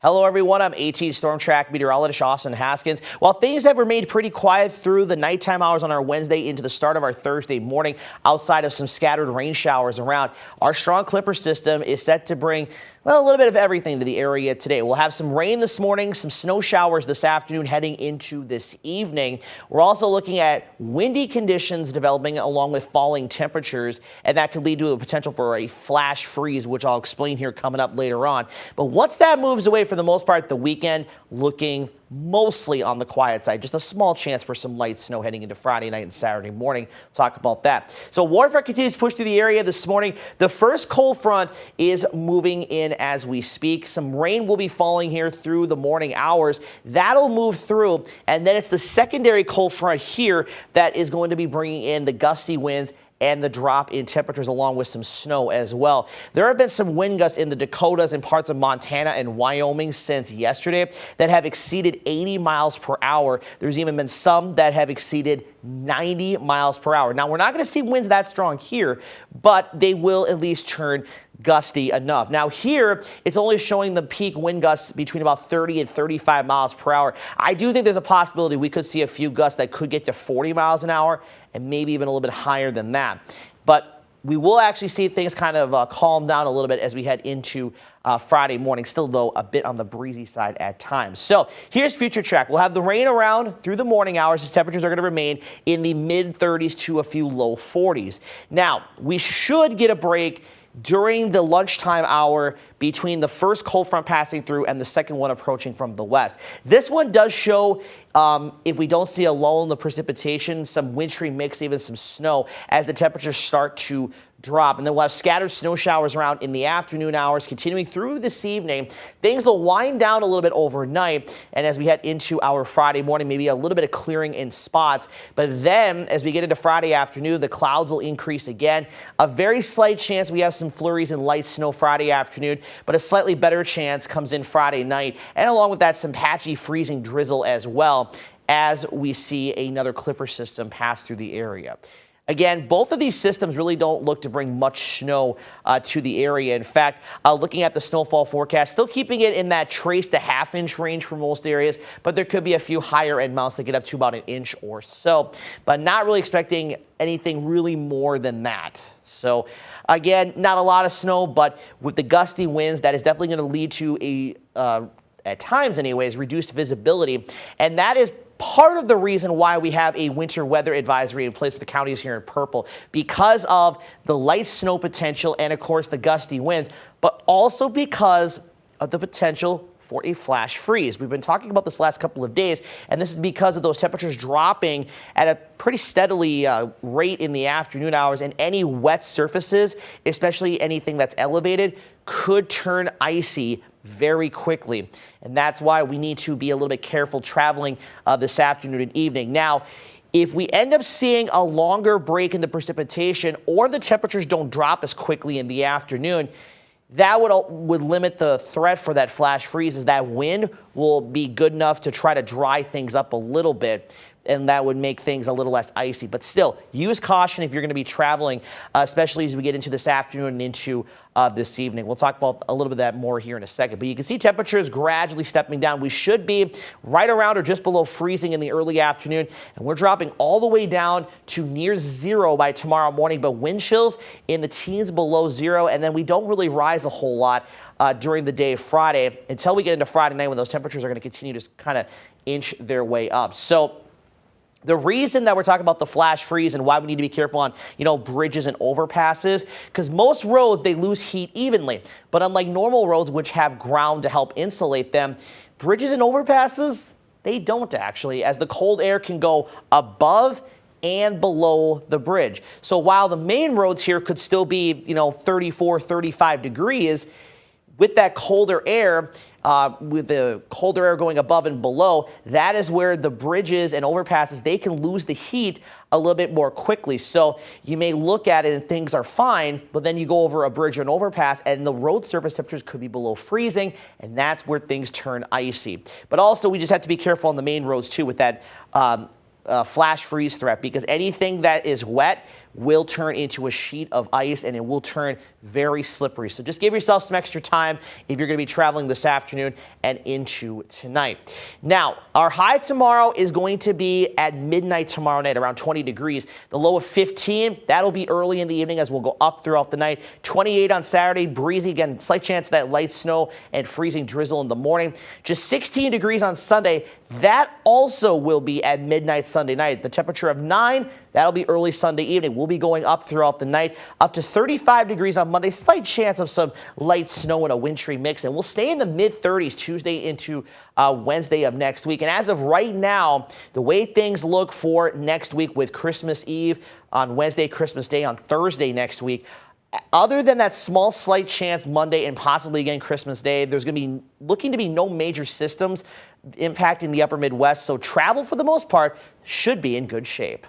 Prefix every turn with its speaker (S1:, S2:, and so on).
S1: Hello, everyone. I'm AT Storm Track meteorologist Austin Haskins. While things have remained pretty quiet through the nighttime hours on our Wednesday into the start of our Thursday morning, outside of some scattered rain showers around, our strong Clipper system is set to bring, well, a little bit of everything to the area today. We'll have some rain this morning, some snow showers this afternoon heading into this evening. We're also looking at windy conditions developing along with falling temperatures, and that could lead to a potential for a flash freeze, which I'll explain here coming up later on. But once that moves away, for the most part, the weekend looking mostly on the quiet side. Just a small chance for some light snow heading into Friday night and Saturday morning. Talk about that. So warfare continues to push through the area this morning. The first cold front is moving in as we speak. Some rain will be falling here through the morning hours. That'll move through, and then it's the secondary cold front here that is going to be bringing in the gusty winds and the drop in temperatures along with some snow as well. There have been some wind gusts in the Dakotas and parts of Montana and Wyoming since yesterday that have exceeded 80 miles per hour. There's even been some that have exceeded 90 miles per hour. Now, we're not going to see winds that strong here, but they will at least turn gusty enough. Now here, it's only showing the peak wind gusts between about 30 and 35 miles per hour. I do think there's a possibility we could see a few gusts that could get to 40 miles an hour and maybe even a little bit higher than that. But we will actually see things kind of calm down a little bit as we head into Friday morning, still though a bit on the breezy side at times. So here's future track. We'll have the rain around through the morning hours as temperatures are going to remain in the mid 30s to a few low 40s. Now, we should get a break during the lunchtime hour between the first cold front passing through and the second one approaching from the west. This one does show, if we don't see a lull in the precipitation, some wintry mix, even some snow as the temperatures start to drop. And then we'll have scattered snow showers around in the afternoon hours continuing through this evening. Things will wind down a little bit overnight, and as we head into our Friday morning, maybe a little bit of clearing in spots. But then as we get into Friday afternoon, the clouds will increase again. A very slight chance we have some flurries and light snow Friday afternoon, but a slightly better chance comes in Friday night, and along with that, some patchy freezing drizzle as well as we see another Clipper system pass through the area. Again, both of these systems really don't look to bring much snow to the area. In fact, looking at the snowfall forecast, still keeping it in that trace to half-inch range for most areas, but there could be a few higher end amounts that get up to about an inch or so, but not really expecting anything really more than that. So again, not a lot of snow, but with the gusty winds, that is definitely going to lead to a, at times anyways, reduced visibility, and that is part of the reason why we have a winter weather advisory in place for the counties here in purple, because of the light snow potential and, of course, the gusty winds, but also because of the potential for a flash freeze. We've been talking about this last couple of days, and this is because of those temperatures dropping at a pretty steadily rate in the afternoon hours, and any wet surfaces, especially anything that's elevated, could turn icy very quickly. And that's why we need to be a little bit careful traveling this afternoon and evening. Now, if we end up seeing a longer break in the precipitation or the temperatures don't drop as quickly in the afternoon, that would limit the threat for that flash freeze, as that wind will be good enough to try to dry things up a little bit, and that would make things a little less icy. But still, use caution if you're going to be traveling, especially as we get into this afternoon and into this evening. We'll talk about a little bit of that more here in a second. But you can see temperatures gradually stepping down. We should be right around or just below freezing in the early afternoon, and we're dropping all the way down to near zero by tomorrow morning, but wind chills in the teens below zero, and then we don't really rise a whole lot during the day Friday until we get into Friday night, when those temperatures are going to continue to kind of inch their way up. So the reason that we're talking about the flash freeze and why we need to be careful on, bridges and overpasses, because most roads, they lose heat evenly. But unlike normal roads, which have ground to help insulate them, bridges and overpasses, they don't actually, as the cold air can go above and below the bridge. So while the main roads here could still be, 34, 35 degrees, with that colder air, with the colder air going above and below, that is where the bridges and overpasses, they can lose the heat a little bit more quickly. So you may look at it and things are fine, but then you go over a bridge or an overpass and the road surface temperatures could be below freezing, and that's where things turn icy. But also, we just have to be careful on the main roads too with that flash freeze threat, because anything that is wet will turn into a sheet of ice and it will turn very slippery. So just give yourself some extra time if you're going to be traveling this afternoon and into tonight. Now, our high tomorrow is going to be at midnight tomorrow night, around 20 degrees. The low of 15, that'll be early in the evening as we'll go up throughout the night. 28 on Saturday, breezy again, slight chance of that light snow and freezing drizzle in the morning. Just 16 degrees on Sunday. That also will be at midnight Sunday night. The temperature of 9, that'll be early Sunday evening. We'll be going up throughout the night, up to 35 degrees on Monday. Slight chance of some light snow and a wintry mix, and we'll stay in the mid-30s Tuesday into Wednesday of next week. And as of right now, the way things look for next week with Christmas Eve on Wednesday, Christmas Day on Thursday next week, other than that small slight chance Monday and possibly again Christmas Day, there's going to be looking to be no major systems impacting the upper Midwest. So travel for the most part should be in good shape.